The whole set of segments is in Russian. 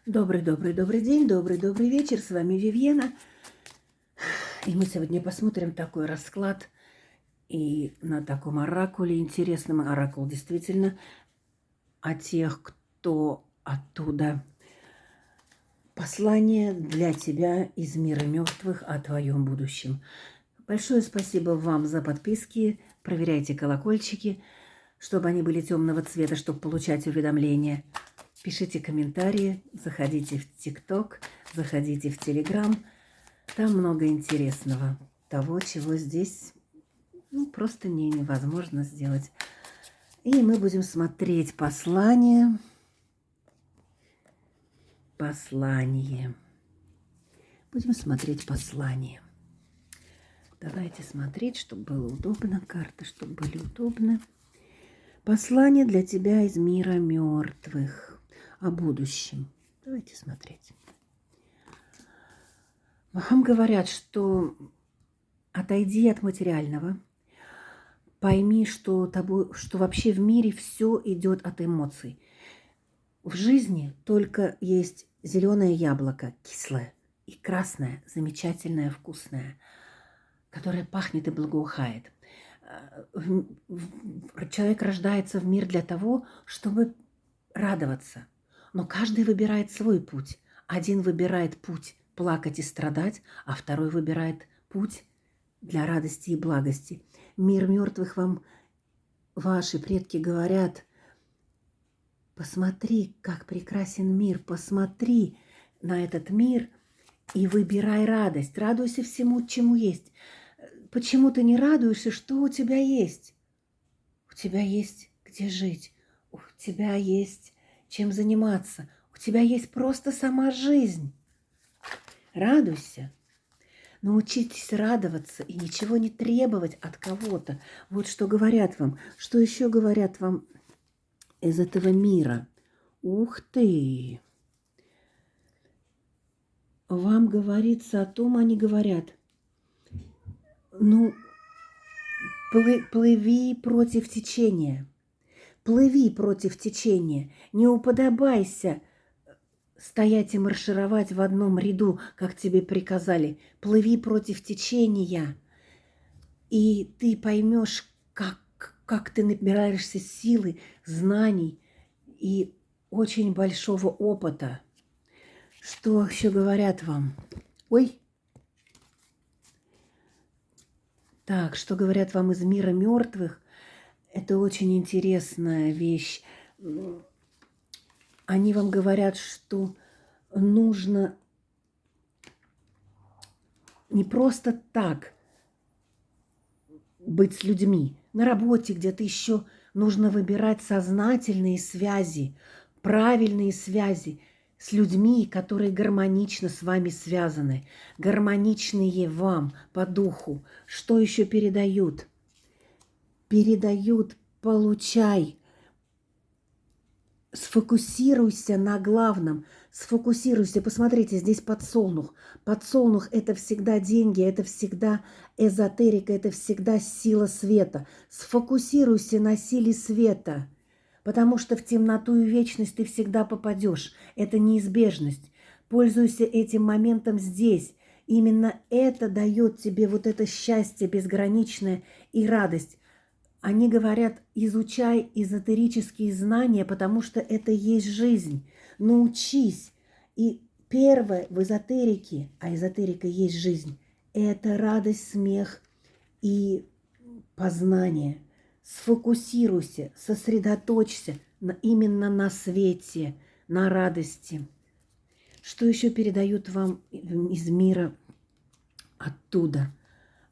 Добрый день, добрый вечер. С вами Вивьена. И мы сегодня посмотрим такой расклад. И на таком оракуле, интересном оракул действительно, о тех, кто оттуда. Послание для тебя из мира мертвых о твоем будущем. Большое спасибо вам за подписки. Проверяйте колокольчики, чтобы они были темного цвета, чтобы получать уведомления. Пишите комментарии, заходите в ТикТок, заходите в Телеграм. Там много интересного. Того, чего здесь просто невозможно сделать. И мы будем смотреть послание. Будем смотреть послание. Давайте смотреть, чтобы было удобно. Карты, чтобы были удобны. Послание для тебя из мира мертвых. О будущем. Давайте смотреть. Вам говорят, что отойди от материального. Пойми, что вообще в мире все идет от эмоций. В жизни только есть зеленое яблоко, кислое, и красное, замечательное, вкусное, которое пахнет и благоухает. Человек рождается в мир для того, чтобы радоваться. Но каждый выбирает свой путь. Один выбирает путь плакать и страдать, а второй выбирает путь для радости и благости. Мир мертвых вам ваши предки говорят: посмотри, как прекрасен мир, посмотри на этот мир и выбирай радость. Радуйся всему, чему есть. Почему ты не радуешься, что у тебя есть? У тебя есть где жить, у тебя есть чем заниматься, у тебя есть просто сама жизнь. Радуйся. Научитесь радоваться и ничего не требовать от кого-то. Вот что говорят вам. Что еще говорят вам из этого мира? Ух ты! Вам говорится о том, они говорят, плыви против течения. Плыви против течения. Не уподобайся стоять и маршировать в одном ряду, как тебе приказали. Плыви против течения, и ты поймешь, как ты набираешься силы, знаний и очень большого опыта. Что еще говорят вам? Ой. Так, что говорят вам из мира мертвых? Это очень интересная вещь. Они вам говорят, что нужно не просто так быть с людьми. На работе где-то еще нужно выбирать сознательные связи, правильные связи с людьми, которые гармонично с вами связаны, гармоничные вам по духу. Что еще передают? Передают: получай. Сфокусируйся на главном, сфокусируйся. Посмотрите, здесь подсолнух. Подсолнух – это всегда деньги, это всегда эзотерика, это всегда сила света. Сфокусируйся на силе света, потому что в темноту и вечность ты всегда попадешь. Это неизбежность. Пользуйся этим моментом здесь. Именно это дает тебе вот это счастье безграничное и радость. Они говорят: изучай эзотерические знания, потому что это есть жизнь. Научись. И первое в эзотерике, а эзотерика есть жизнь, это радость, смех и познание. Сфокусируйся, сосредоточься именно на свете, на радости. Что еще передают вам из мира оттуда?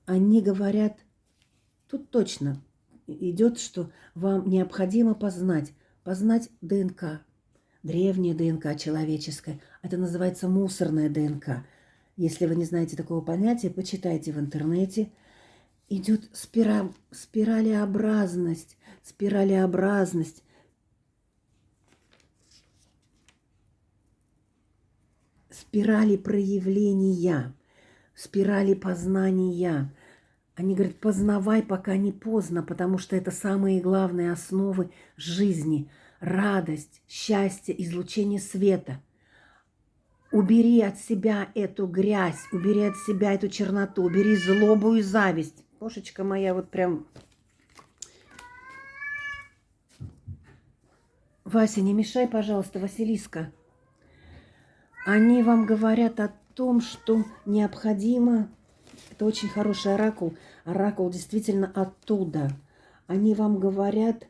Они говорят, тут точно идет, что вам необходимо познать ДНК, древняя ДНК человеческая. Это называется мусорная ДНК. Если вы не знаете такого понятия, почитайте в интернете. Идет спиралеобразность, спирали проявления, спирали познания. Они говорят: познавай, пока не поздно, потому что это самые главные основы жизни. Радость, счастье, излучение света. Убери от себя эту грязь, убери от себя эту черноту, убери злобу и зависть. Кошечка моя вот прям... Вася, не мешай, пожалуйста, Василиска. Они вам говорят о том, что необходимо... Это очень хороший оракул. Оракул действительно оттуда. Они вам говорят,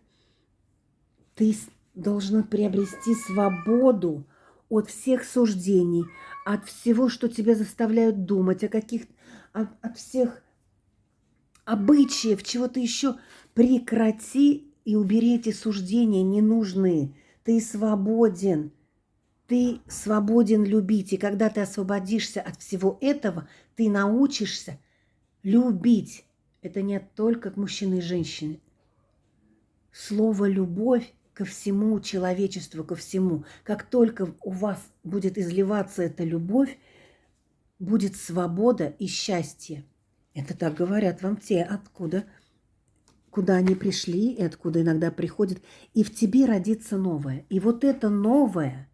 ты должна приобрести свободу от всех суждений, от всего, что тебя заставляют думать, от всех обычаев, чего-то еще. Прекрати и убери эти суждения ненужные. Ты свободен. Ты свободен любить. И когда ты освободишься от всего этого, ты научишься любить. Это не только к мужчине и женщине. Слово «любовь» ко всему человечеству, ко всему. Как только у вас будет изливаться эта любовь, будет свобода и счастье. Это так говорят вам те, куда они пришли и откуда иногда приходят. И в тебе родится новое. И вот это новое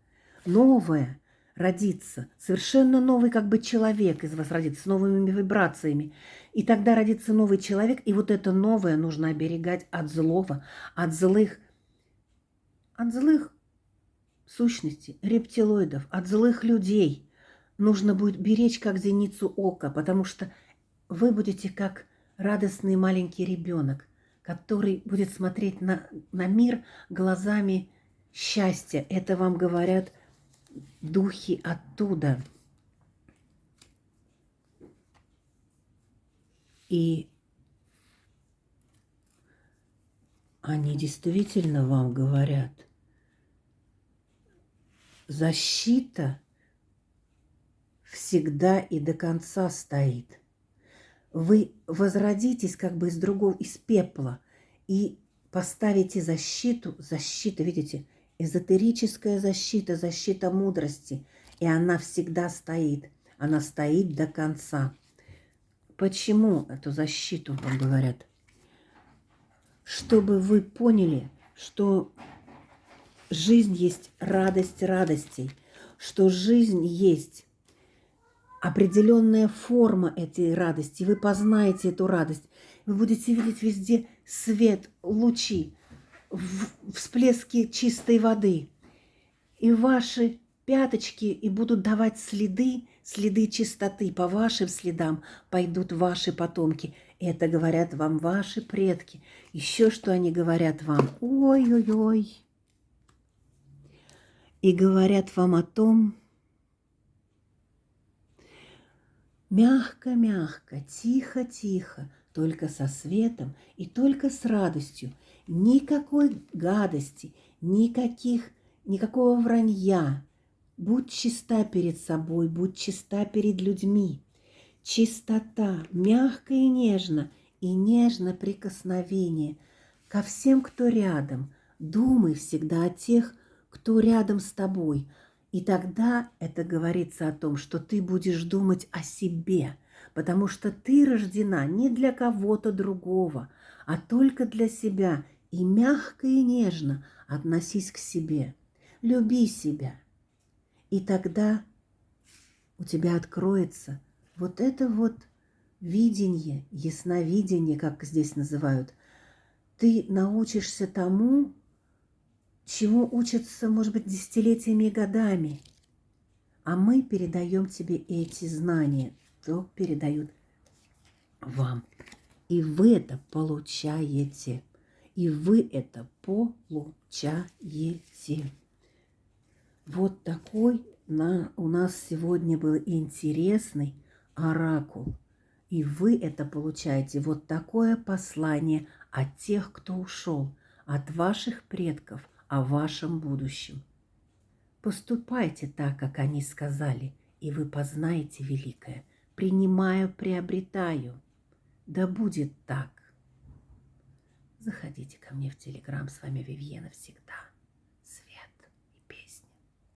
родится. Совершенно новый как бы человек из вас родится, с новыми вибрациями. И тогда родится новый человек. И вот это новое нужно оберегать от злого, от злых сущностей, рептилоидов, от злых людей. Нужно будет беречь как зеницу ока, потому что вы будете как радостный маленький ребенок, который будет смотреть на мир глазами счастья. Это вам говорят духи оттуда. И они действительно вам говорят, защита всегда и до конца стоит. Вы возродитесь как бы из пепла и поставите защиту, видите, эзотерическая защита, защита мудрости, и она всегда стоит, она стоит до конца. Почему эту защиту вам говорят? Чтобы вы поняли, что жизнь есть радость радостей, что жизнь есть определенная форма этой радости. Вы познаете эту радость. Вы будете видеть везде свет, лучи, всплески чистой воды. И ваши пяточки и будут давать следы чистоты. По вашим следам пойдут ваши потомки. Это говорят вам ваши предки. Еще что они говорят вам? Ой-ой-ой. И говорят вам о том, мягко-мягко, тихо-тихо, только со светом и только с радостью. Никакой гадости, никакого вранья. Будь чиста перед собой, будь чиста перед людьми. Чистота, мягко и нежно прикосновение ко всем, кто рядом. Думай всегда о тех, кто рядом с тобой. И тогда это говорится о том, что ты будешь думать о себе, потому что ты рождена не для кого-то другого, а только для себя. И мягко и нежно относись к себе. Люби себя. И тогда у тебя откроется вот это вот видение, ясновидение, как здесь называют. Ты научишься тому, чему учатся, может быть, десятилетиями и годами. А мы передаем тебе эти знания, то передают вам. И вы это получаете. И вы это получаете. Вот такой у нас сегодня был интересный оракул. И вы это получаете. Вот такое послание от тех, кто ушел, от ваших предков, о вашем будущем. Поступайте так, как они сказали, и вы познаете великое. Принимаю, приобретаю. Да будет так. Заходите ко мне в Телеграм. С вами Вивьена всегда.